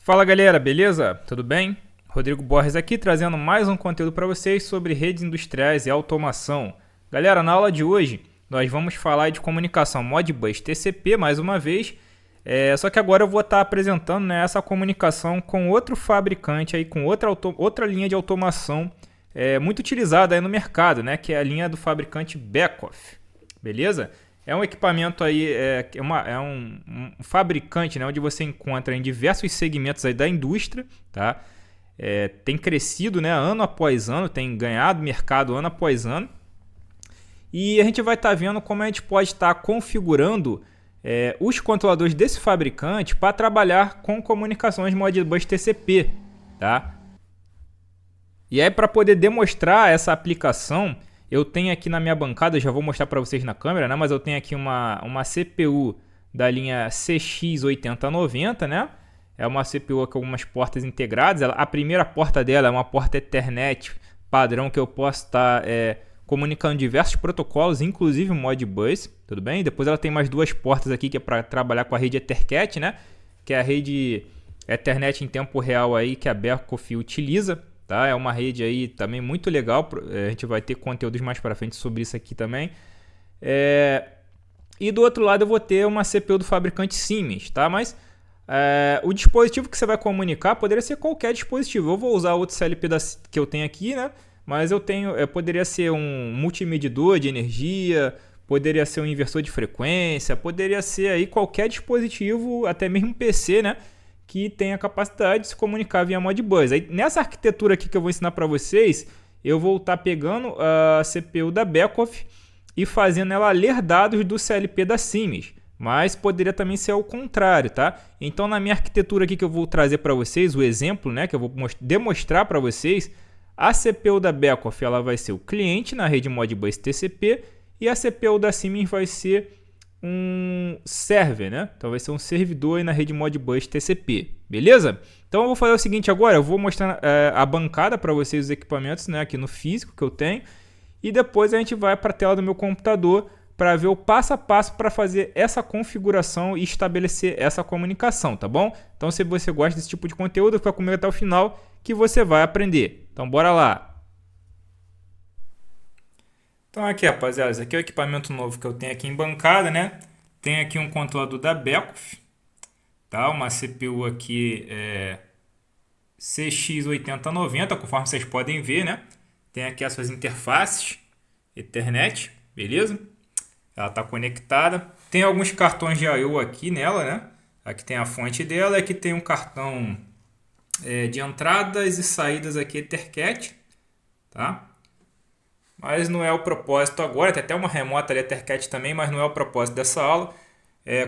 Fala galera, beleza? Tudo bem? Rodrigo Borges aqui trazendo mais um conteúdo para vocês sobre redes industriais e automação. Galera, na aula de hoje nós vamos falar de comunicação Modbus TCP mais uma vez, só que agora eu vou estar apresentando, né, essa comunicação com outro fabricante, aí, com outra linha de automação muito utilizada aí no mercado, né, que é a linha do fabricante Beckhoff, beleza? É um equipamento aí, um fabricante, né, onde você encontra em diversos segmentos aí da indústria, tá? Tem crescido, né, ano após ano, tem ganhado mercado ano após ano. E a gente vai estar vendo como a gente pode estar configurando os controladores desse fabricante para trabalhar com comunicações Modbus TCP, tá? E aí, para poder demonstrar essa aplicação, eu tenho aqui na minha bancada, eu já vou mostrar para vocês na câmera, né? Mas eu tenho aqui uma CPU da linha CX8090, né? É uma CPU com algumas portas integradas. A primeira porta dela é uma porta Ethernet padrão que eu posso estar comunicando diversos protocolos, inclusive o Modbus, tudo bem? Depois ela tem mais duas portas aqui que é para trabalhar com a rede Ethercat, né? Que é a rede Ethernet em tempo real aí que a Beckhoff utiliza. Tá? É uma rede aí também muito legal, a gente vai ter conteúdos mais para frente sobre isso aqui também. E do outro lado eu vou ter uma CPU do fabricante Siemens, tá? Mas o dispositivo que você vai comunicar poderia ser qualquer dispositivo. Eu vou usar outro CLP que eu tenho aqui, né? Mas poderia ser um multimedidor de energia, poderia ser um inversor de frequência, poderia ser aí qualquer dispositivo, até mesmo um PC, né? Que tem a capacidade de se comunicar via Modbus. Aí, nessa arquitetura aqui que eu vou ensinar para vocês, eu vou estar pegando a CPU da Beckhoff e fazendo ela ler dados do CLP da Siemens. Mas poderia também ser ao contrário, tá? Então, na minha arquitetura aqui que eu vou trazer para vocês, o exemplo, né, que eu vou demonstrar para vocês, a CPU da Beckhoff ela vai ser o cliente na rede Modbus TCP e a CPU da Siemens vai ser um server, né? Então vai ser um servidor aí na rede Modbus TCP, beleza? Então eu vou fazer o seguinte agora, eu vou mostrar a bancada para vocês os equipamentos, né, aqui no físico que eu tenho, e depois a gente vai para a tela do meu computador para ver o passo a passo para fazer essa configuração e estabelecer essa comunicação, tá bom? Então se você gosta desse tipo de conteúdo, fica comigo até o final que você vai aprender. Então bora lá! Então aqui, rapaziada, esse aqui é o equipamento novo que eu tenho aqui em bancada, né? Tem aqui um controlador da Beckhoff, tá? Uma CPU aqui CX8090, conforme vocês podem ver, né? Tem aqui as suas interfaces Ethernet, beleza? Ela está conectada. Tem alguns cartões de I/O aqui nela, né? Aqui tem a fonte dela, aqui tem um cartão de entradas e saídas aqui Ethercat, tá? Mas não é o propósito agora, tem até uma remota ali, Ethercat também, mas não é o propósito dessa aula.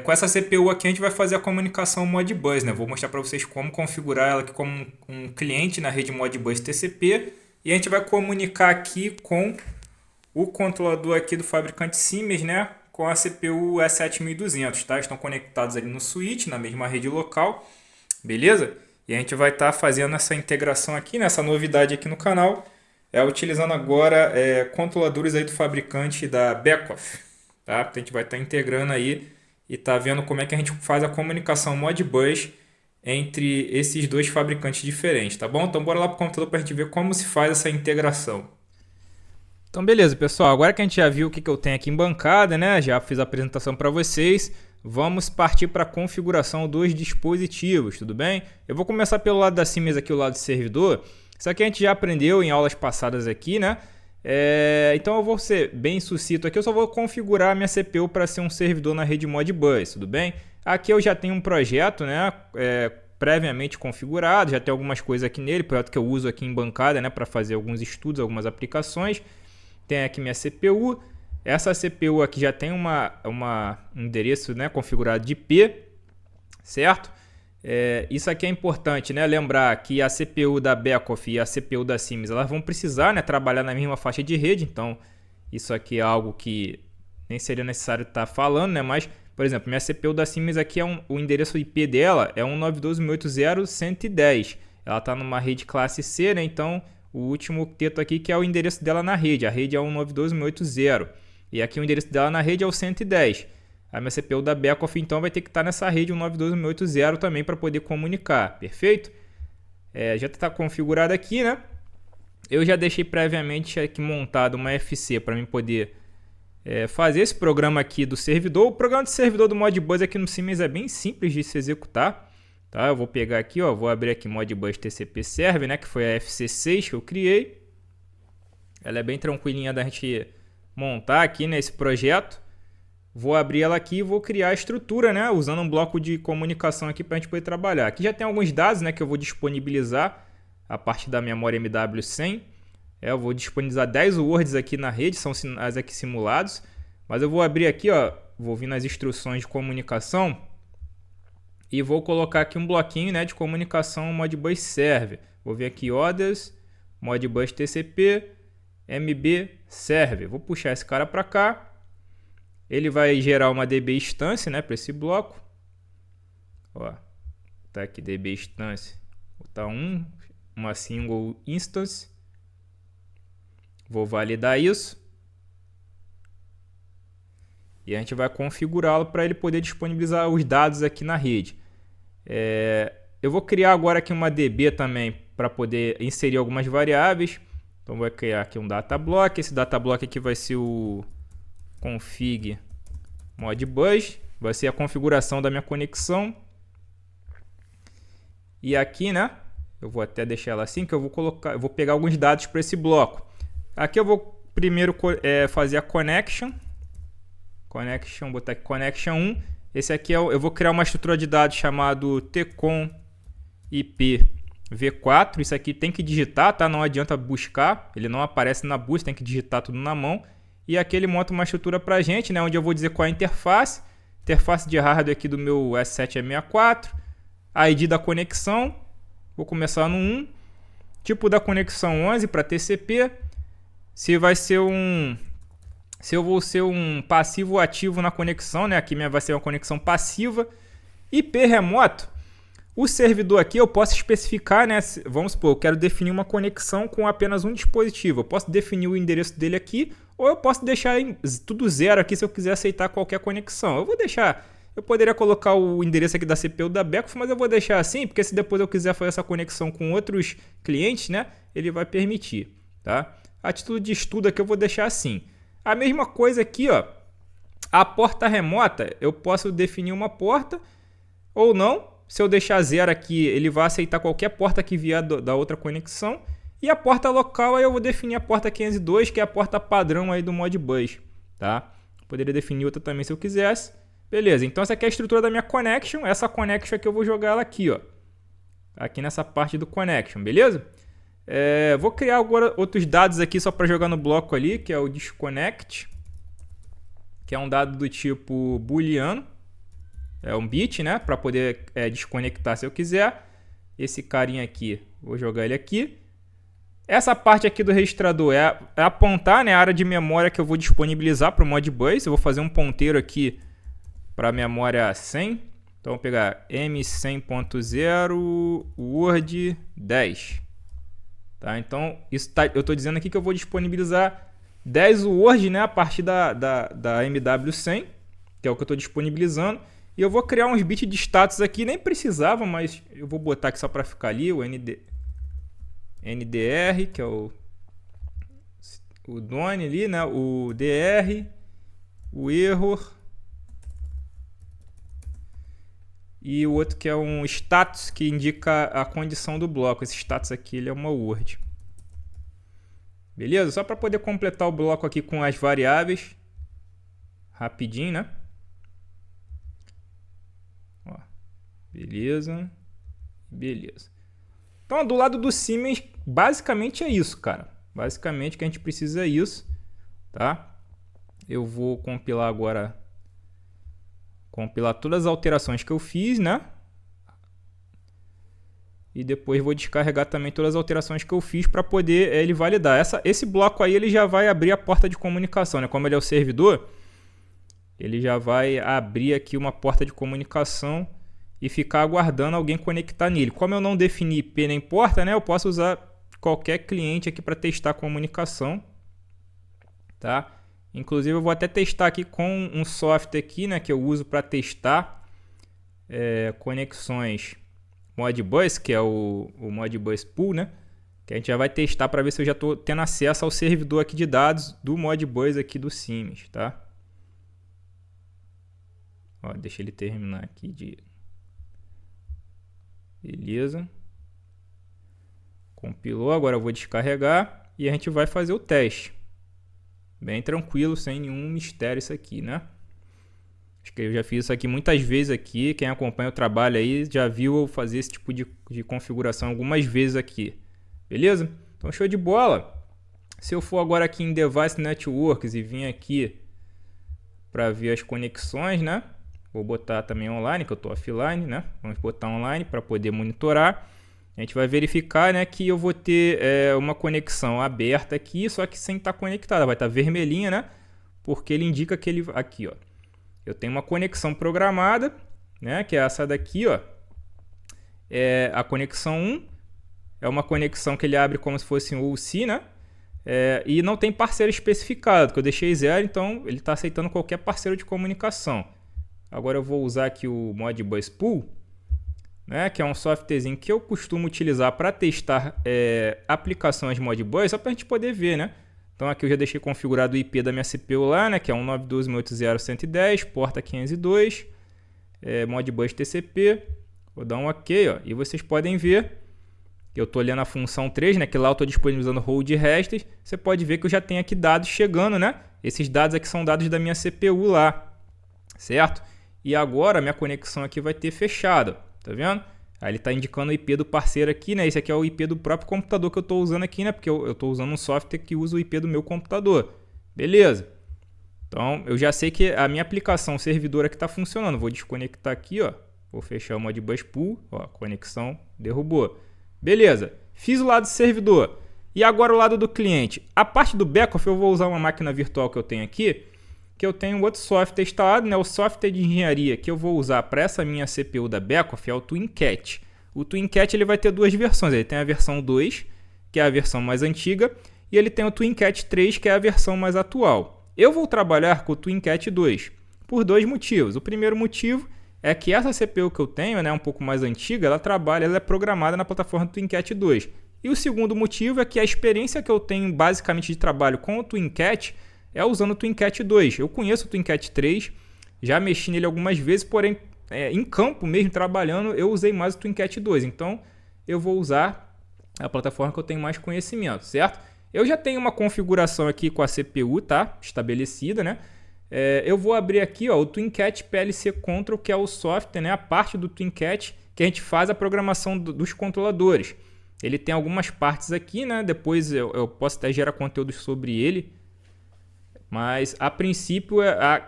Com essa CPU aqui a gente vai fazer a comunicação Modbus, né? Vou mostrar para vocês como configurar ela aqui como um cliente na rede Modbus TCP. E a gente vai comunicar aqui com o controlador aqui do fabricante Siemens, né? Com a CPU E7200, tá? Estão conectados ali no switch, na mesma rede local, beleza? E a gente vai estar fazendo essa integração aqui, nessa novidade aqui no canal. Utilizando agora controladores aí do fabricante da Beckhoff, tá? Então a gente vai estar integrando aí e tá vendo como é que a gente faz a comunicação Modbus entre esses dois fabricantes diferentes, tá bom? Então bora lá para o computador para a gente ver como se faz essa integração. Então beleza, pessoal, agora que a gente já viu o que eu tenho aqui em bancada, né? Já fiz a apresentação para vocês, vamos partir para a configuração dos dispositivos, tudo bem? Eu vou começar pelo lado da Siemens aqui, o lado do servidor. Isso aqui a gente já aprendeu em aulas passadas aqui, né? Então eu vou ser bem sucinto aqui, eu só vou configurar a minha CPU para ser um servidor na rede Modbus, tudo bem? Aqui eu já tenho um projeto, né? Previamente configurado, já tem algumas coisas aqui nele, projeto que eu uso aqui em bancada, né? Para fazer alguns estudos, algumas aplicações. Tem aqui minha CPU, essa CPU aqui já tem um endereço, né, configurado de IP, certo? Isso aqui é importante, né? Lembrar que a CPU da Beckhoff e a CPU da Siemens elas vão precisar, né, trabalhar na mesma faixa de rede. Então isso aqui é algo que nem seria necessário estar falando, né? Mas, por exemplo, minha CPU da Siemens aqui o endereço IP dela é 192.180.110. Ela está numa rede classe C, né? Então o último octeto aqui que é o endereço dela na rede. A rede é 192.180. E aqui o endereço dela na rede é o 110. a minha CPU da backoff então vai ter que estar nessa rede 192.168.0 também para poder comunicar, perfeito? Já está configurado aqui, né? Eu já deixei previamente aqui montado uma FC para mim poder fazer esse programa aqui do servidor. O programa de servidor do Modbus aqui no Siemens é bem simples de se executar. Tá? Eu vou pegar aqui, ó, vou abrir aqui Modbus TCP Server, né, que foi a FC6 que eu criei. Ela é bem tranquilinha da gente montar aqui nesse projeto. Vou abrir ela aqui e vou criar a estrutura, né, usando um bloco de comunicação aqui para a gente poder trabalhar. Aqui já tem alguns dados, né, que eu vou disponibilizar a partir da memória MW100. Eu vou disponibilizar 10 words aqui na rede, são sinais aqui simulados. Mas eu vou abrir aqui, ó, vou vir nas instruções de comunicação e vou colocar aqui um bloquinho, né, de comunicação Modbus Server. Vou vir aqui Orders, Modbus TCP, MB Server. Vou puxar esse cara para cá. Ele vai gerar uma DB instância, né, para esse bloco. Ó, tá aqui DB instância. Vou botar uma single instance. Vou validar isso. E a gente vai configurá-lo para ele poder disponibilizar os dados aqui na rede. Eu vou criar agora aqui uma DB também para poder inserir algumas variáveis. Então vou criar aqui um data block. Esse data block aqui vai ser o config Modbus. Vai ser a configuração da minha conexão. E aqui, né? Eu vou até deixar ela assim, que eu vou pegar alguns dados para esse bloco. Aqui eu vou primeiro fazer a connection. Connection, botar aqui connection 1. Esse aqui eu vou criar uma estrutura de dados chamado tcon IP v4. Isso aqui tem que digitar, tá? Não adianta buscar, ele não aparece na busca, tem que digitar tudo na mão. E aqui ele monta uma estrutura pra gente, né? Onde eu vou dizer qual é a interface. Interface de hardware aqui do meu S764. ID da conexão. Vou começar no 1. Tipo da conexão 11 para TCP. Se eu vou ser um passivo ou ativo na conexão, né? Aqui vai ser uma conexão passiva. IP remoto. O servidor aqui eu posso especificar, né? Vamos supor, eu quero definir uma conexão com apenas um dispositivo. Eu posso definir o endereço dele aqui, ou eu posso deixar tudo zero aqui se eu quiser aceitar qualquer conexão. Eu poderia colocar o endereço aqui da CPU da backoff, mas eu vou deixar assim, porque se depois eu quiser fazer essa conexão com outros clientes, né? Ele vai permitir, tá? A título de estudo aqui eu vou deixar assim. A mesma coisa aqui, ó. A porta remota, eu posso definir uma porta ou não. Se eu deixar zero aqui, ele vai aceitar qualquer porta que vier da outra conexão. E a porta local, aí eu vou definir a porta 502, que é a porta padrão aí do Modbus, tá? Poderia definir outra também se eu quisesse. Beleza, então essa aqui é a estrutura da minha connection. Essa connection aqui eu vou jogar ela aqui, ó. Aqui nessa parte do connection, beleza? Vou criar agora outros dados aqui só para jogar no bloco ali, que é o disconnect, que é um dado do tipo booleano, é um bit, né, para poder desconectar se eu quiser. Esse carinha aqui, vou jogar ele aqui. Essa parte aqui do registrador é apontar, né, a área de memória que eu vou disponibilizar para o Modbus. Eu vou fazer um ponteiro aqui para a memória 100. Então vou pegar M100.0 Word 10. Tá, então, eu estou dizendo aqui que eu vou disponibilizar 10 Word, né, a partir da MW100, que é o que eu estou disponibilizando. E eu vou criar uns bits de status aqui, nem precisava, mas eu vou botar aqui só para ficar ali, o NDR, que é o DONE ali, né, o DR, o error, e o outro que é um status que indica a condição do bloco. Esse status aqui ele é uma word. Beleza? Só para poder completar o bloco aqui com as variáveis. Rapidinho, né? Ó, beleza. Beleza. Então, do lado do Siemens, basicamente é isso, cara. Basicamente o que a gente precisa é isso, tá? Eu vou compilar agora... Compilar todas as alterações que eu fiz, né? E depois vou descarregar também todas as alterações que eu fiz para poder ele validar. Esse bloco aí ele já vai abrir a porta de comunicação, né? Como ele é o servidor, ele já vai abrir aqui uma porta de comunicação e ficar aguardando alguém conectar nele. Como eu não defini IP nem porta, né? Eu posso usar qualquer cliente aqui para testar a comunicação, tá? Inclusive eu vou até testar aqui com um software aqui, né, que eu uso para testar conexões Modbus, que é o Modbus Pool, né? Que a gente já vai testar para ver se eu já estou tendo acesso ao servidor aqui de dados do Modbus aqui do Siemens, tá? Ó, deixa ele terminar aqui de... Beleza. Compilou, agora eu vou descarregar e a gente vai fazer o teste. Bem tranquilo, sem nenhum mistério isso aqui, né? Acho que eu já fiz isso aqui muitas vezes aqui. Quem acompanha o trabalho aí já viu eu fazer esse tipo de configuração algumas vezes aqui. Beleza? Então show de bola. Se eu for agora aqui em Device Networks e vir aqui para ver as conexões, né? Vou botar também online, que eu estou offline, né? Vamos botar online para poder monitorar. A gente vai verificar, né, que eu vou ter uma conexão aberta aqui, só que sem estar conectada. Vai estar vermelhinha, né? Porque ele indica que ele... Aqui, ó. Eu tenho uma conexão programada, né? Que é essa daqui, ó. É a conexão 1. É uma conexão que ele abre como se fosse um OC, né? E não tem parceiro especificado, que eu deixei 0, então ele está aceitando qualquer parceiro de comunicação. Agora eu vou usar aqui o Modbus Pool, né, que é um softwarezinho que eu costumo utilizar para testar aplicações Modbus, só para a gente poder ver, né? Então aqui eu já deixei configurado o IP da minha CPU lá, né, que é 192.168.110, porta 502, Modbus TCP. Vou dar um OK, ó, e vocês podem ver que eu estou olhando a função 3, né, que lá eu estou disponibilizando hold restes. Você pode ver que eu já tenho aqui dados chegando, né? Esses dados aqui são dados da minha CPU lá, certo? E agora a minha conexão aqui vai ter fechado. Tá vendo? Aí ele está indicando o IP do parceiro aqui, né? Esse aqui é o IP do próprio computador que eu estou usando aqui, né? Porque eu estou usando um software que usa o IP do meu computador. Beleza. Então, eu já sei que a minha aplicação servidor aqui está funcionando. Vou desconectar aqui, ó. Vou fechar o Modbus Pool. Ó, conexão derrubou. Beleza. Fiz o lado servidor. E agora o lado do cliente. A parte do backoff eu vou usar uma máquina virtual que eu tenho aqui, que eu tenho outro software instalado, né? O software de engenharia que eu vou usar para essa minha CPU da backoff é o TwinCat. O TwinCat ele vai ter duas versões. Ele tem a versão 2, que é a versão mais antiga, e ele tem o TwinCat 3, que é a versão mais atual. Eu vou trabalhar com o TwinCat 2 por dois motivos. O primeiro motivo é que essa CPU que eu tenho, né, um pouco mais antiga, ela é programada na plataforma do TwinCat 2. E o segundo motivo é que a experiência que eu tenho basicamente de trabalho com o TwinCat é usando o TwinCat 2. Eu conheço o TwinCat 3, já mexi nele algumas vezes, porém em campo mesmo, trabalhando, eu usei mais o TwinCat 2. Então eu vou usar a plataforma que eu tenho mais conhecimento, certo? Eu já tenho uma configuração aqui com a CPU, tá? Estabelecida, né? Eu vou abrir aqui, ó, o TwinCat PLC Control, que é o software, né? A parte do TwinCat que a gente faz a programação dos controladores. Ele tem algumas partes aqui, né? Depois eu posso até gerar conteúdo sobre ele. Mas, a princípio,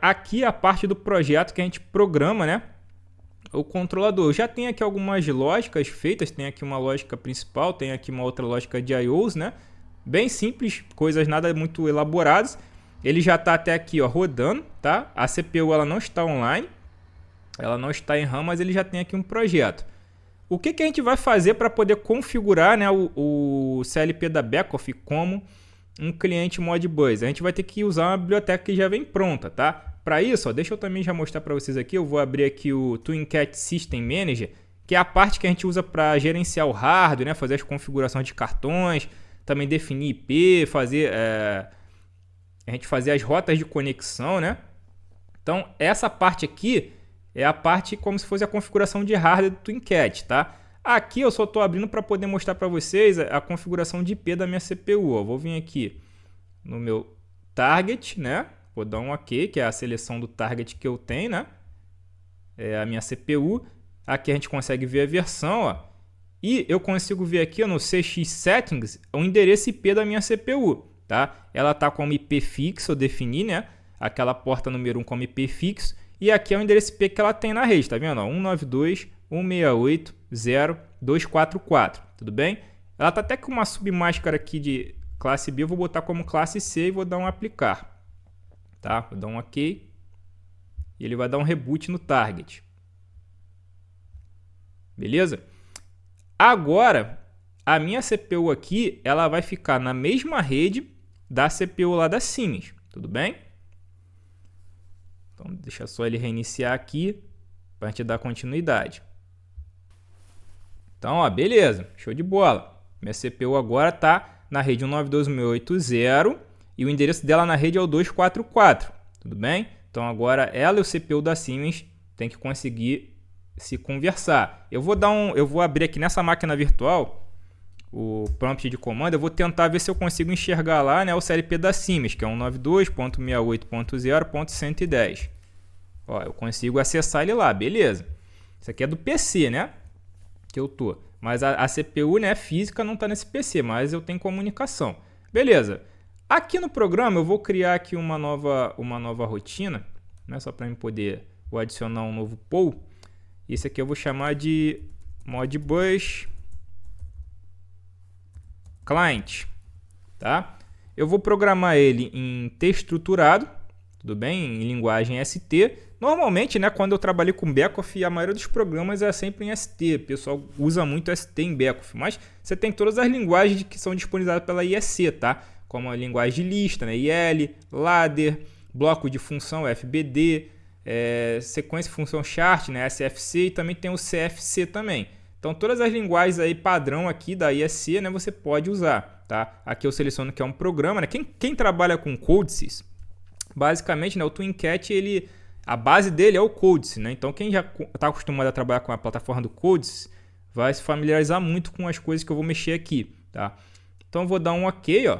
aqui é a parte do projeto que a gente programa, né, o controlador. Já tem aqui algumas lógicas feitas, tem aqui uma lógica principal, tem aqui uma outra lógica de I/Os, né? Bem simples, coisas nada muito elaboradas. Ele já está até aqui, ó, rodando, tá? A CPU ela não está online, ela não está em RAM, mas ele já tem aqui um projeto. O que a gente vai fazer para poder configurar, né, o CLP da backoff como um cliente Modbus? A gente vai ter que usar uma biblioteca que já vem pronta, tá? Para isso, ó, deixa eu também já mostrar para vocês aqui. Eu vou abrir aqui o TwinCat System Manager, que é a parte que a gente usa para gerenciar o hardware, né? Fazer as configurações de cartões, também definir IP, a gente fazer as rotas de conexão, né? Então, essa parte aqui é a parte como se fosse a configuração de hardware do TwinCat, tá? Aqui eu só estou abrindo para poder mostrar para vocês a configuração de IP da minha CPU. Ó. Vou vir aqui no meu target, né? Vou dar um OK, que é a seleção do target que eu tenho, né? É a minha CPU. Aqui a gente consegue ver a versão, ó. E eu consigo ver aqui, ó, no CX Settings o endereço IP da minha CPU, tá? Ela está como IP fixo, eu defini, né? Aquela porta número 1 como IP fixo. E aqui é o endereço IP que ela tem na rede, tá vendo? 192.168.0.244, tudo bem? Ela tá até com uma submáscara aqui de classe B, eu vou botar como classe C e vou dar um aplicar, tá? Vou dar um OK e ele vai dar um reboot no target. Beleza? Agora, a minha CPU aqui, ela vai ficar na mesma rede da CPU lá da Siemens, tudo bem? Então, deixa só ele reiniciar aqui para a gente dar continuidade. Então, ó, beleza, show de bola. Minha CPU agora está na rede 192.168.0 e o endereço dela na rede é o 244, tudo bem? Então, agora ela e o CPU da Siemens tem que conseguir se conversar. Eu vou abrir aqui nessa máquina virtual o prompt de comando, eu vou tentar ver se eu consigo enxergar lá, né, o CLP da Siemens, que é 192.68.0.110. Ó, eu consigo acessar ele lá, beleza. Isso aqui é do PC, né, que eu tô. Mas a CPU, né, física não está nesse PC, mas eu tenho comunicação. Beleza. Aqui no programa eu vou criar aqui uma nova rotina, né, só para eu poder vou adicionar um novo pool. Esse aqui eu vou chamar de Modbus Client, tá? Eu vou programar ele em T estruturado, tudo bem? Em linguagem ST. Normalmente, né, quando eu trabalhei com backoff, a maioria dos programas é sempre em ST. O pessoal usa muito ST em backoff, mas você tem todas as linguagens que são disponibilizadas pela IEC, tá? Como a linguagem de lista, né? IL, ladder, bloco de função FBD, sequência de função chart, né? SFC, e também tem o CFC também. Então, todas as linguagens aí padrão aqui da IEC, né, você pode usar, tá? Aqui eu seleciono que é um programa, né? Quem trabalha com Codesys, basicamente, né, o TwinCat, a base dele é o Codesys, né? Então, quem já está acostumado a trabalhar com a plataforma do Codesys vai se familiarizar muito com as coisas que eu vou mexer aqui, tá? Então, eu vou dar um OK, ó.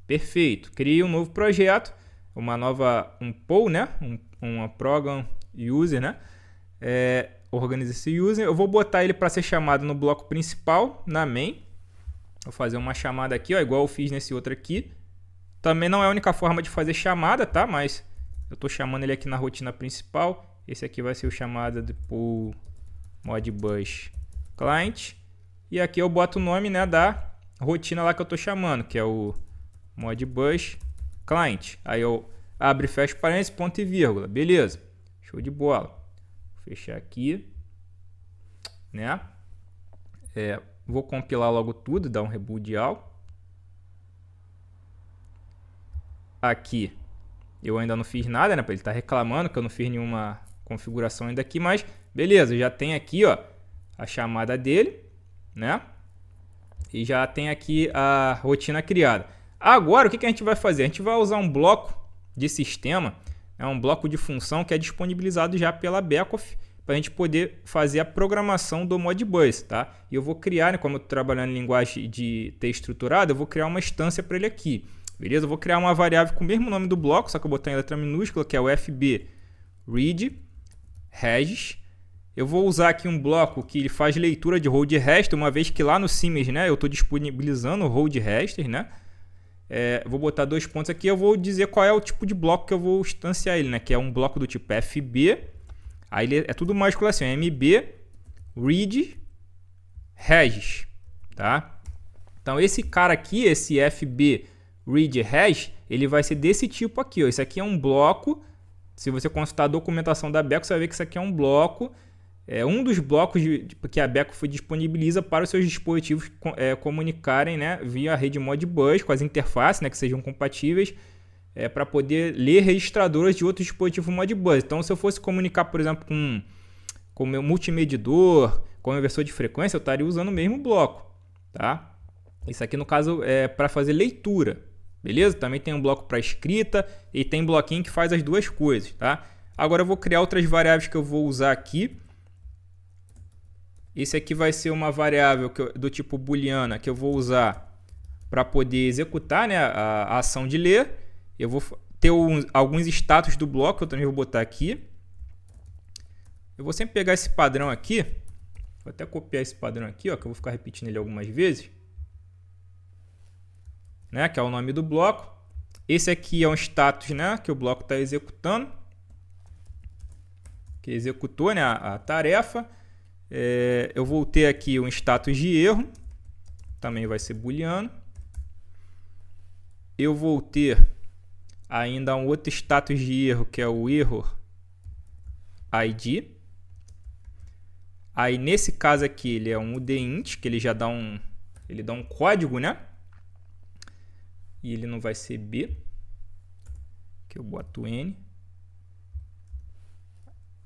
Perfeito. Criei um novo projeto, um pool, né? Uma program user, né? Organiza esse user. Eu vou botar ele para ser chamado no bloco principal, na main. Vou fazer uma chamada aqui, ó, igual eu fiz nesse outro aqui. Também não é a única forma de fazer chamada, tá? Mas eu estou chamando ele aqui na rotina principal. Esse aqui vai ser o chamada do pool Modbus Client. E aqui eu boto o nome, né, da rotina lá que eu estou chamando, que é o Modbus Client. Aí eu abro e fecho parênteses, ponto e vírgula. Beleza. Show de bola. Vou fechar aqui, né? Vou compilar logo tudo, dar um reboot all. Aqui eu ainda não fiz nada, né? Ele está reclamando que eu não fiz nenhuma configuração ainda aqui, mas beleza, já tem aqui, ó, a chamada dele, né? E já tem aqui a rotina criada. Agora, o que a gente vai fazer? A gente vai usar um bloco de sistema, um bloco de função que é disponibilizado já pela backoff para a gente poder fazer a programação do Modbus, tá? E eu vou criar, né, como eu estou trabalhando em linguagem de T estruturada, eu vou criar uma instância para ele aqui. Beleza? Eu vou criar uma variável com o mesmo nome do bloco, só que eu botei em letra minúscula, que é o FB read regis. Eu vou usar aqui um bloco que ele faz leitura de hold register, uma vez que lá no Siemens, né, eu estou disponibilizando o hold register, né? Vou botar 2 pontos aqui, eu vou dizer qual é o tipo de bloco que eu vou instanciar ele, né? Que é um bloco do tipo FB, aí ele é tudo maiúsculo assim, MB read regis, tá? Então esse cara aqui, esse FB read regis, ele vai ser desse tipo aqui, ó. Isso aqui é um bloco. Se você consultar a documentação da Backoff, você vai ver que isso aqui é um bloco. É um dos blocos que a Backoff disponibiliza para os seus dispositivos comunicarem, né, via rede Modbus com as interfaces, né, que sejam compatíveis, para poder ler registradoras de outros dispositivos Modbus. Então, se eu fosse comunicar, por exemplo, com o meu multimedidor, com o inversor de frequência, eu estaria usando o mesmo bloco, tá? Isso aqui, no caso, é para fazer leitura, beleza? Também tem um bloco para escrita e tem bloquinho que faz as duas coisas, tá? Agora eu vou criar outras variáveis que eu vou usar aqui. Esse aqui vai ser uma variável do tipo booleana que eu vou usar para poder executar, né, a ação de ler. Eu vou ter alguns status do bloco, eu também vou botar aqui. Eu vou sempre pegar esse padrão aqui. Vou até copiar esse padrão aqui, ó, que eu vou ficar repetindo ele algumas vezes. Né, que é o nome do bloco. Esse aqui é um status, né, que o bloco está executando. Que executou, né, a tarefa. Eu vou ter aqui um status de erro, também vai ser booleano. Eu vou ter ainda um outro status de erro, que é o error ID. Aí nesse caso aqui ele é um UDINT, que ele já dá um código, né? E ele não vai ser B, que eu boto N.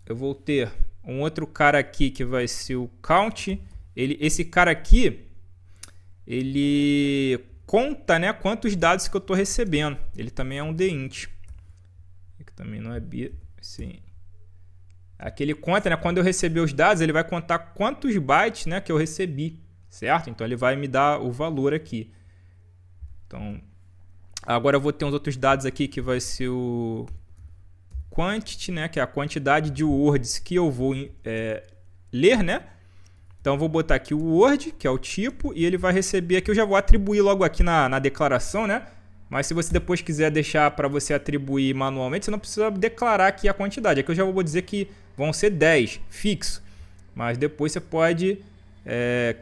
eu vou ter um outro cara aqui que vai ser o count. Esse cara aqui, ele conta, né, quantos dados que eu estou recebendo. Ele também é um dint. Aqui também não é b, sim. Aqui ele conta, né, quando eu receber os dados, ele vai contar quantos bytes, né, que eu recebi, certo? Então ele vai me dar o valor aqui. Então, agora eu vou ter uns outros dados aqui que vai ser o quantity, né, que é a quantidade de words que eu vou ler, né? Então eu vou botar aqui o word, que é o tipo, e ele vai receber aqui, eu já vou atribuir logo aqui na declaração, né? Mas se você depois quiser deixar para você atribuir manualmente, você não precisa declarar aqui a quantidade. Aqui eu já vou dizer que vão ser 10, fixo. Mas depois você pode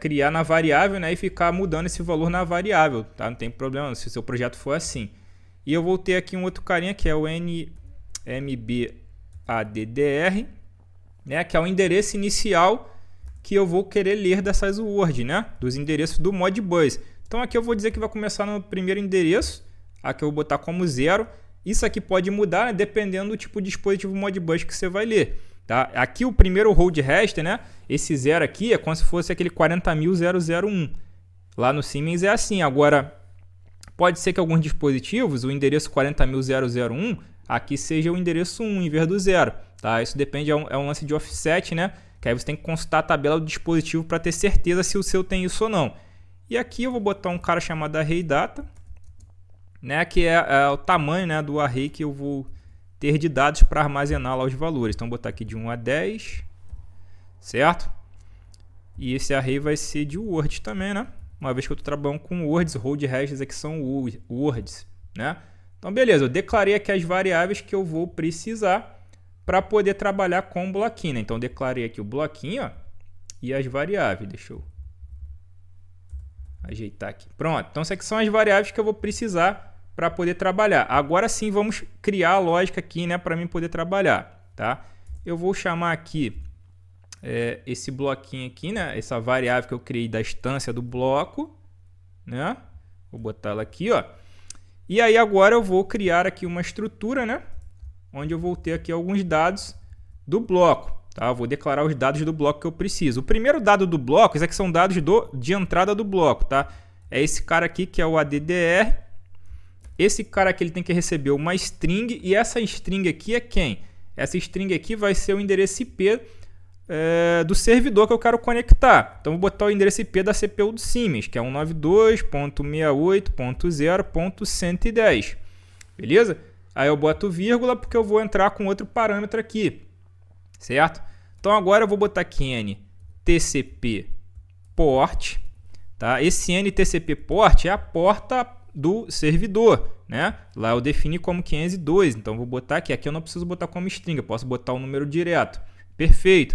criar na variável, né, e ficar mudando esse valor na variável, tá? Não tem problema se o seu projeto for assim. E eu vou ter aqui um outro carinha que é o nmbaddr, né, que é o endereço inicial que eu vou querer ler dessas words, né, dos endereços do Modbus. Então aqui eu vou dizer que vai começar no primeiro endereço, aqui eu vou botar como 0. Isso aqui pode mudar, né, dependendo do tipo de dispositivo Modbus que você vai ler. Tá? Aqui o primeiro hold register, né, esse 0 aqui é como se fosse aquele 40.001. Lá no Siemens é assim. Agora, pode ser que alguns dispositivos, o endereço 40.001, aqui seja o endereço 1 em vez do 0. Tá? Isso depende, é um lance de offset, né? Que aí você tem que consultar a tabela do dispositivo para ter certeza se o seu tem isso ou não. E aqui eu vou botar um cara chamado ArrayData, né? Que é o tamanho, né, do array que eu vou ter de dados para armazenar lá os valores. Então, vou botar aqui de 1 a 10, certo? E esse array vai ser de words também, né? Uma vez que eu estou trabalhando com words, hold registers aqui são words, né? Então, beleza, eu declarei aqui as variáveis que eu vou precisar para poder trabalhar com o bloquinho, né? Então, eu declarei aqui o bloquinho, ó, e as variáveis. Deixa eu ajeitar aqui. Pronto, então essas aqui são as variáveis que eu vou precisar para poder trabalhar. Agora sim, vamos criar a lógica aqui, né, para mim poder trabalhar, tá? Eu vou chamar aqui esse bloquinho aqui, né, essa variável que eu criei da instância do bloco, né? Vou botar ela aqui, ó. E aí agora eu vou criar aqui uma estrutura, né, onde eu vou ter aqui alguns dados do bloco, tá? Eu vou declarar os dados do bloco que eu preciso. O primeiro dado do bloco, esses aqui são dados de entrada do bloco, tá? É esse cara aqui que é o addr. Esse cara aqui ele tem que receber uma string, e essa string aqui é quem? Essa string aqui vai ser o endereço IP do servidor que eu quero conectar. Então, vou botar o endereço IP da CPU do Siemens, que é 192.68.0.110. Beleza? Aí eu boto vírgula porque eu vou entrar com outro parâmetro aqui. Certo? Então, agora eu vou botar aqui NTCP port. Tá? Esse NTCP port é a porta do servidor, né? Lá eu defini como 502, então vou botar aqui. Aqui eu não preciso botar como string, eu posso botar o número direto. Perfeito.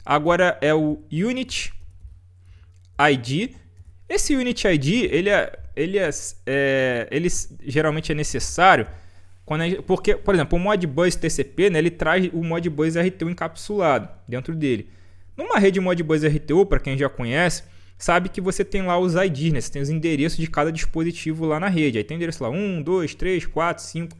Agora é o Unit ID. Esse Unit ID, ele geralmente é necessário porque, por exemplo, o Modbus TCP, né, ele traz o Modbus RTU encapsulado dentro dele. Numa rede Modbus RTU, para quem já conhece, sabe que você tem lá os IDs, né? Você tem os endereços de cada dispositivo lá na rede. Aí tem endereço lá 1, 2, 3, 4, 5.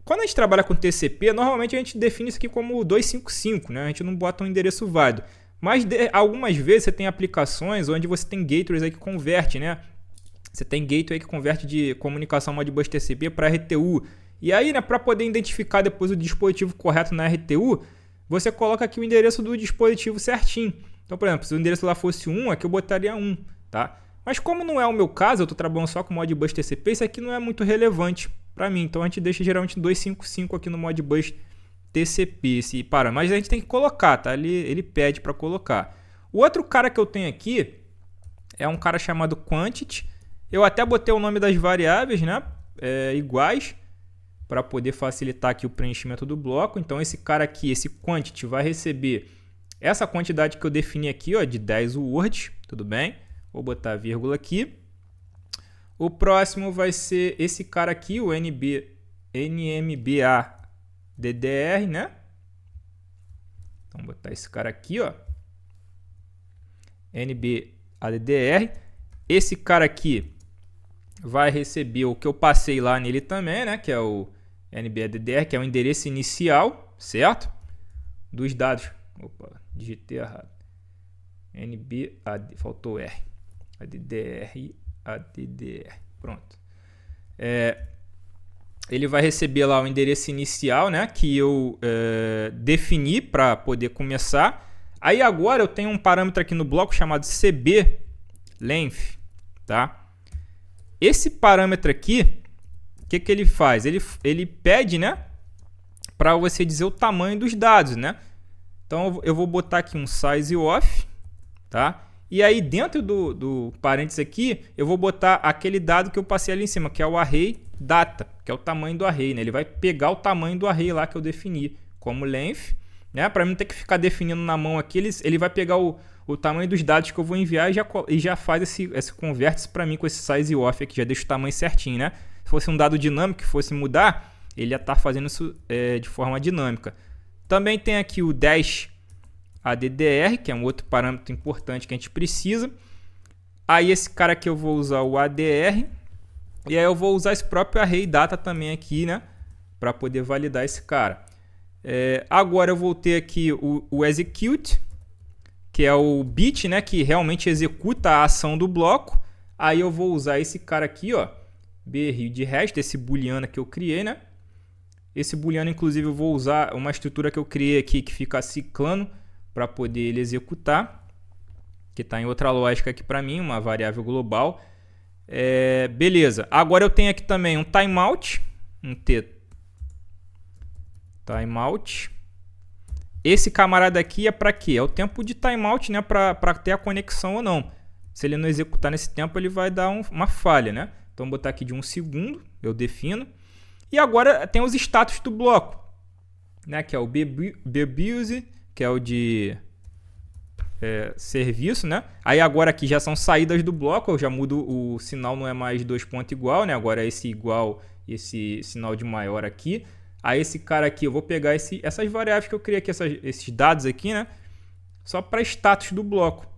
Quando a gente trabalha com TCP, normalmente a gente define isso aqui como 255, né? A gente não bota um endereço válido. Mas algumas vezes você tem aplicações onde você tem gateways aí que converte, né? Você tem gateway que converte de comunicação Modbus TCP para RTU. E aí, né, para poder identificar depois o dispositivo correto na RTU, você coloca aqui o endereço do dispositivo certinho. Então, por exemplo, se o endereço lá fosse 1, aqui eu botaria 1, tá? Mas como não é o meu caso, eu estou trabalhando só com Modbus TCP, isso aqui não é muito relevante para mim. Então, a gente deixa geralmente 255 aqui no Modbus TCP, esse parâmetro. Mas a gente tem que colocar, tá? Ele pede para colocar. O outro cara que eu tenho aqui é um cara chamado Quantity. Eu até botei o nome das variáveis, né? Iguais, para poder facilitar aqui o preenchimento do bloco. Então, esse cara aqui, esse Quantity, vai receber essa quantidade que eu defini aqui, ó, de 10 words, tudo bem? Vou botar vírgula aqui. O próximo vai ser esse cara aqui, o NMBADDR, né? Então, vou botar esse cara aqui, ó. NBADDR. Esse cara aqui vai receber o que eu passei lá nele também, né? Que é o NBADDR, que é o endereço inicial, certo? dos dados. Opa, digitei errado. NBAD, faltou R. ADDR. Pronto. Ele vai receber lá o endereço inicial, né, que eu defini para poder começar. Aí agora eu tenho um parâmetro aqui no bloco chamado CB length, tá? Esse parâmetro aqui, o que ele faz? Ele pede, né, para você dizer o tamanho dos dados, né? Então eu vou botar aqui um size of, tá? E aí dentro do parênteses aqui, eu vou botar aquele dado que eu passei ali em cima, que é o array data, que é o tamanho do array, né? Ele vai pegar o tamanho do array lá que eu defini como length, né? Para mim não ter que ficar definindo na mão aqui, ele vai pegar o tamanho dos dados que eu vou enviar e já faz esse converte para mim com esse size of aqui, já deixa o tamanho certinho, né? Se fosse um dado dinâmico que fosse mudar, ele ia estar fazendo isso de forma dinâmica. Também tem aqui o dash ADDR, que é um outro parâmetro importante que a gente precisa. Aí esse cara aqui eu vou usar o ADR. E aí eu vou usar esse próprio array data também aqui, né? Para poder validar esse cara. Agora eu vou ter aqui o execute, que é o bit, né? Que realmente executa a ação do bloco. Aí eu vou usar esse cara aqui, ó. BReadRest, esse booleano que eu criei, né? Esse booleano, inclusive, eu vou usar uma estrutura que eu criei aqui que fica ciclando para poder ele executar, que está em outra lógica aqui para mim, uma variável global. Beleza, agora eu tenho aqui também um timeout, um timeout. Esse camarada aqui é para quê? É o tempo de timeout, né, para ter a conexão ou não. Se ele não executar nesse tempo, ele vai dar uma falha, né? Então, vou botar aqui de 1 segundo, eu defino. E agora tem os status do bloco, né, que é o bbuild, que é o de serviço, né? Aí agora aqui já são saídas do bloco, eu já mudo o sinal, não é mais 2 pontos igual, né? Agora é esse igual e esse sinal de maior aqui. Aí esse cara aqui, eu vou pegar essas variáveis que eu criei aqui, esses dados aqui, né? Só para status do bloco.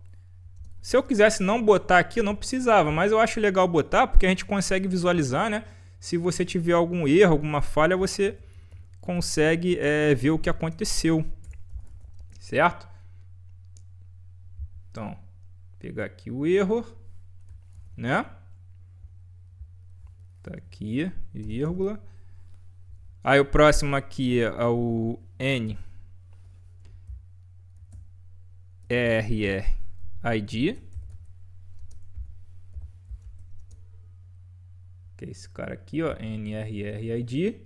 Se eu quisesse não botar aqui, eu não precisava, mas eu acho legal botar porque a gente consegue visualizar, né? Se você tiver algum erro, alguma falha, você consegue ver o que aconteceu. Certo? Então, vou pegar aqui o erro, né? Tá aqui, vírgula. Aí o próximo aqui é o NRRID, que é esse cara aqui, ó, NRRID.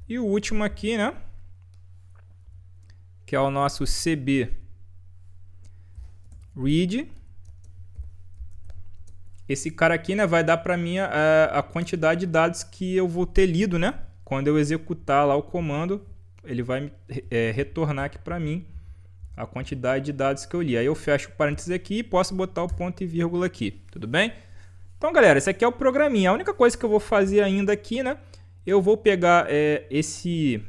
E o último aqui, né? Que é o nosso CB read. Esse cara aqui, né, vai dar para mim a quantidade de dados que eu vou ter lido, né? Quando eu executar lá o comando, ele vai retornar aqui para mim a quantidade de dados que eu li. Aí eu fecho o parênteses aqui e posso botar o ponto e vírgula aqui. Tudo bem? Então, galera, esse aqui é o programinha. A única coisa que eu vou fazer ainda aqui, né? Eu vou pegar esse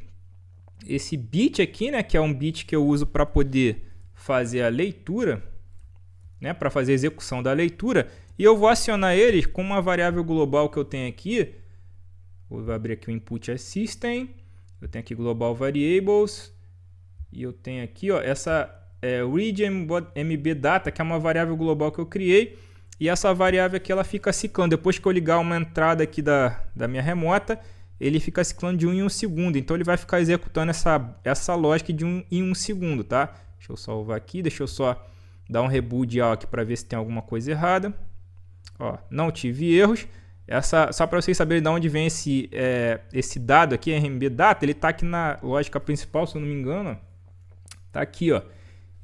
bit aqui, né, que é um bit que eu uso para poder fazer a leitura, né, para fazer a execução da leitura, e eu vou acionar ele com uma variável global que eu tenho aqui. Vou abrir aqui o input system, eu tenho aqui global variables, e eu tenho aqui, ó, essa readMBData, que é uma variável global que eu criei, e essa variável aqui ela fica ciclando. Depois que eu ligar uma entrada aqui da minha remota, ele fica ciclando de 1 em 1 segundo. Então ele vai ficar executando essa lógica de 1 em 1 segundo, tá? Deixa eu salvar aqui, deixa eu só dar um reboot aqui para ver se tem alguma coisa errada. Ó, não tive erros. Só para vocês saberem de onde vem esse dado aqui, RMBData, ele está aqui na lógica principal, se eu não me engano. Tá aqui, ó.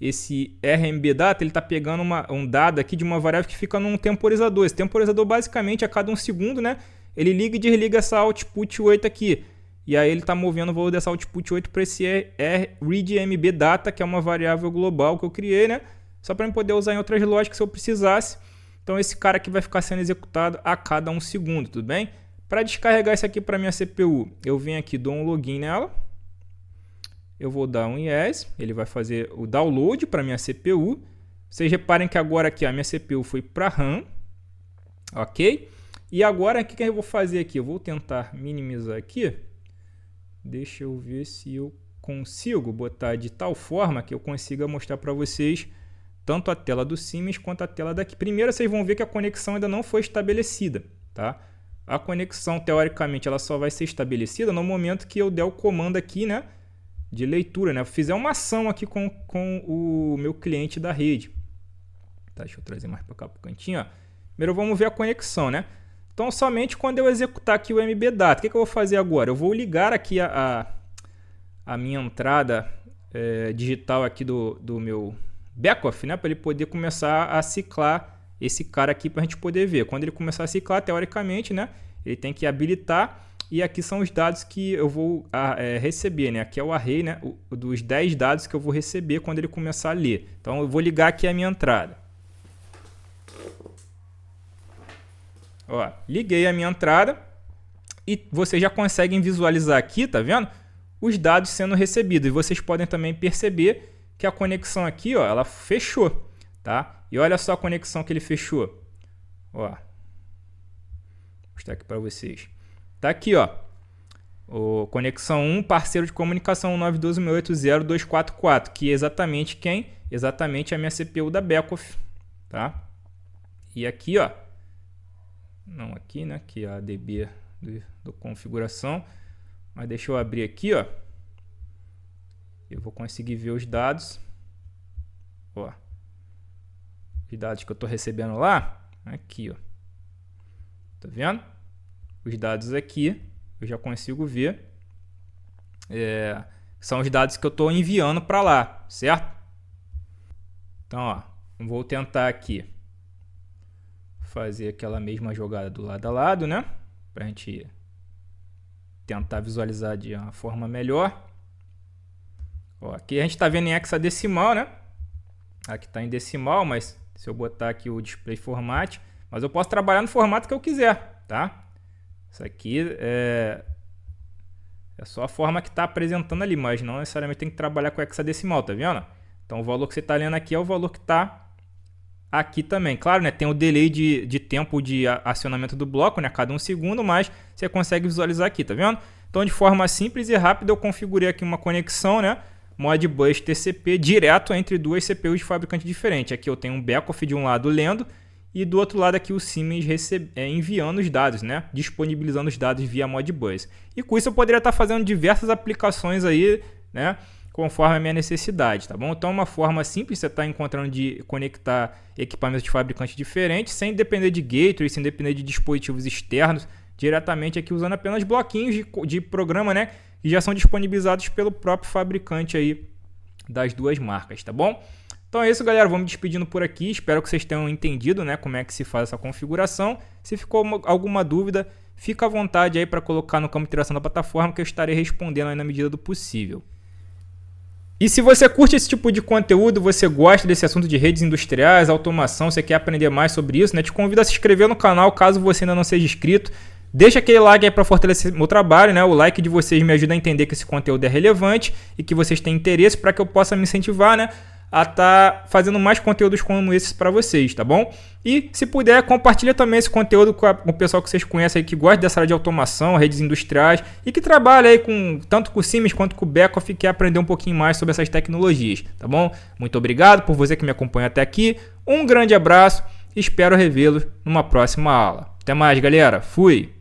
Esse RMBData, ele está pegando um dado aqui de uma variável que fica num temporizador. Esse temporizador, basicamente, a cada 1 segundo, né? Ele liga e desliga essa output 8 aqui. E aí ele está movendo o valor dessa output 8 para esse readMBData, que é uma variável global que eu criei, né? Só para eu poder usar em outras lógicas se eu precisasse. Então esse cara aqui vai ficar sendo executado a cada 1 segundo, tudo bem? Para descarregar isso aqui para minha CPU, eu venho aqui, dou um login nela. Eu vou dar um yes, ele vai fazer o download para minha CPU. Vocês reparem que agora aqui a minha CPU foi para RAM, ok? E agora, o que eu vou fazer aqui? Eu vou tentar minimizar aqui. Deixa eu ver se eu consigo botar de tal forma que eu consiga mostrar para vocês tanto a tela do Siemens quanto a tela daqui. Primeiro, vocês vão ver que a conexão ainda não foi estabelecida, tá? A conexão, teoricamente, ela só vai ser estabelecida no momento que eu der o comando aqui, né, de leitura, né? Eu fizer uma ação aqui com o meu cliente da rede. Tá, deixa eu trazer mais para cá para o cantinho, ó. Primeiro vamos ver a conexão, né? Então, somente quando eu executar aqui o MBData, o que eu vou fazer agora? Eu vou ligar aqui a minha entrada digital aqui do meu backoff, né? Para ele poder começar a ciclar esse cara aqui para a gente poder ver. Quando ele começar a ciclar, teoricamente, né, ele tem que habilitar, e aqui são os dados que eu vou receber, né? Aqui é o array, né, dos 10 dados que eu vou receber quando ele começar a ler. Então eu vou ligar aqui a minha entrada. Ó, liguei a minha entrada e vocês já conseguem visualizar aqui, tá vendo? Os dados sendo recebidos. E vocês podem também perceber que a conexão aqui, ó, ela fechou, tá? E olha só a conexão que ele fechou. Ó. Vou mostrar aqui para vocês. Tá aqui, ó. O conexão 1, parceiro de comunicação 192.168.244, que é exatamente quem? Exatamente a minha CPU da backoff, tá? E aqui, ó. Não aqui, né, que é a DB do configuração, mas deixa eu abrir aqui, ó. Eu vou conseguir ver os dados. Ó. Os dados que eu estou recebendo lá, aqui, ó. Tá vendo? Os dados aqui, eu já consigo ver. São os dados que eu estou enviando para lá, certo? Então, ó, vou tentar aqui fazer aquela mesma jogada do lado a lado, né? Para a gente tentar visualizar de uma forma melhor. Ó, aqui a gente está vendo em hexadecimal, né? Aqui está em decimal, mas se eu botar aqui o display format, mas eu posso trabalhar no formato que eu quiser, tá? Isso aqui é só a forma que está apresentando ali, mas não necessariamente tem que trabalhar com hexadecimal, tá vendo? Então o valor que você está lendo aqui é o valor que está aqui também. Claro, né, tem o delay de tempo de acionamento do bloco, né, cada 1 segundo, mas você consegue visualizar aqui, tá vendo? Então de forma simples e rápida eu configurei aqui uma conexão, né, Modbus TCP direto entre duas CPUs de fabricante diferente. Aqui eu tenho um backoff de um lado lendo e do outro lado aqui o Siemens enviando os dados, né? Disponibilizando os dados via Modbus. E com isso eu poderia estar fazendo diversas aplicações aí, né? Conforme a minha necessidade, tá bom? Então é uma forma simples você está encontrando de conectar equipamentos de fabricantes diferentes sem depender de gateway, sem depender de dispositivos externos, diretamente aqui usando apenas bloquinhos de programa, né? Que já são disponibilizados pelo próprio fabricante aí das duas marcas, tá bom? Então é isso, galera, vou me despedindo por aqui, espero que vocês tenham entendido, né, como é que se faz essa configuração. Se ficou alguma dúvida, fica à vontade aí para colocar no campo de interação da plataforma que eu estarei respondendo aí na medida do possível. E se você curte esse tipo de conteúdo, você gosta desse assunto de redes industriais, automação, você quer aprender mais sobre isso, né, te convido a se inscrever no canal caso você ainda não seja inscrito. Deixa aquele like aí para fortalecer meu trabalho, né? O like de vocês me ajuda a entender que esse conteúdo é relevante e que vocês têm interesse para que eu possa me incentivar, né, a estar fazendo mais conteúdos como esses para vocês, tá bom? E se puder, compartilha também esse conteúdo com o pessoal que vocês conhecem aí, que gosta dessa área de automação, redes industriais e que trabalha aí tanto com o Siemens quanto com o backoff e quer aprender um pouquinho mais sobre essas tecnologias, tá bom? Muito obrigado por você que me acompanha até aqui, um grande abraço e espero revê-los numa próxima aula. Até mais, galera. Fui!